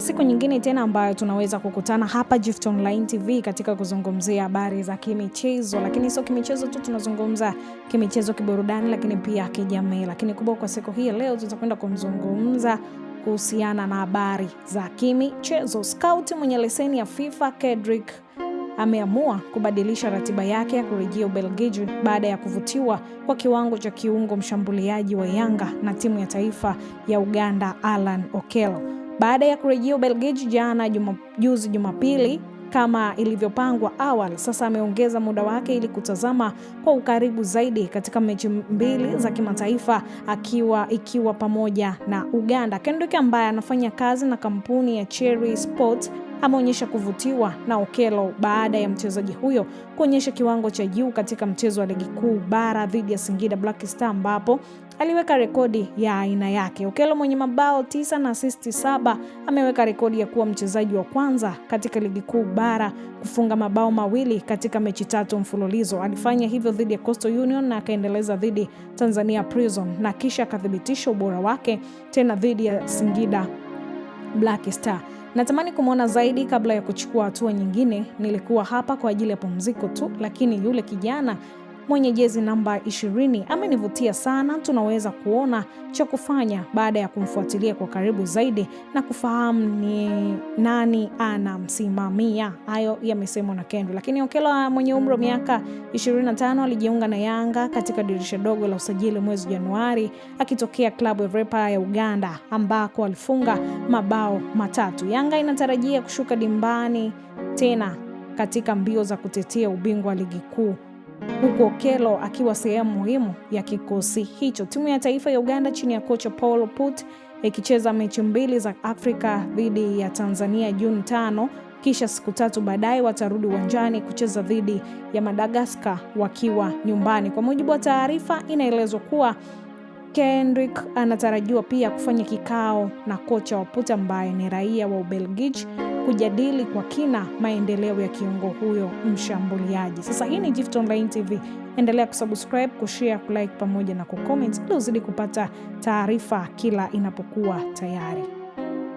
siku nyingine tena ambayo tunaweza kukutana hapa Gift Online TV katika kuzungumzia habari za kimichezo, lakini sio kimichezo tu, tunazungumza kimichezo, kiburudani, lakini pia kijamii. Lakini kubwa kwa siku hii leo tutakwenda kumzungumza kuhusiana na habari za kimichezo. Scout mwenye leseni ya FIFA Kendrick ameamua kubadilisha ratiba yake ya kurejea Ubelgiji baada ya kuvutiwa kwa kiwango cha kiungo mshambuliaji wa Yanga na timu ya taifa ya Uganda Alan Okello. Baada ya kurejea Ubelgiji juzi Jumapili kama ilivyopangwa awali, sasa ameongeza muda wake ili kutazama kwa ukaribu zaidi katika mechi mbili za kimataifa ikiwa pamoja na Uganda. Kendrick ambaye anafanya kazi na kampuni ya Cherry Sport ameonyesha kuvutiwa na Okello baada ya mchezaji huyo kuonyesha kiwango cha juu katika mchezo wa ligi kuu bara dhidi ya Singida Black Star ambapo aliweka rekodi ya aina yake. Okello mwenye mabao 9 na asisti 7 ameweka rekodi ya kuwa mchezaji wa kwanza katika ligi kuu bara kufunga mabao mawili katika mechi 3 mfululizo. Alifanya hivyo dhidi ya Coastal Union na akaendeleza dhidi Tanzania Prison na kisha akathibitisha ubora wake tena dhidi ya Singida Black Star. Natamani kumwona zaidi kabla ya kuchukua hatua nyingine. Nilikuwa hapa kwa ajili ya pumziko tu, lakini yule kijana mwenye jezi namba 20 amenivutia sana. Tunaweza kuona cha kufanya baada ya kumfuatilia kwa karibu zaidi na kufahamu ni nani anamsimamia. Hayo yamesemwa na Kendrick. Lakini Okello mwenye umri wa miaka 25 alijiunga na Yanga katika dirisha dogo la usajili mwezi Januari akitokea klabu ya Vipers ya Uganda ambako alifunga mabao 3. Yanga inatarajia kushuka dimbani tena katika mbio za kutetea ubingwa wa ligi kuu, huku Okello akiwa sehemu muhimu ya kikosi hicho. Timu ya taifa ya Uganda chini ya kocha Paul Put ikicheza mechi mbili za Afrika dhidi ya Tanzania Juni 5, kisha siku 3 baadaye watarudi uwanjani kucheza dhidi ya Madagascar wakiwa nyumbani. Kwa mujibu wa taarifa, inaelezwa kuwa Kendrick anatarajiwa pia kufanya kikao na kocha wa Put ambaye ni raia wa Ubelgiji kujadili kwa kina maendeleo ya kiungo huyo mshambuliaji. Sasa hii ni Gift Online TV. Endelea kusubscribe, kushare, kulike pamoja na kucomment ili uzidi kupata taarifa kila inapokuwa tayari.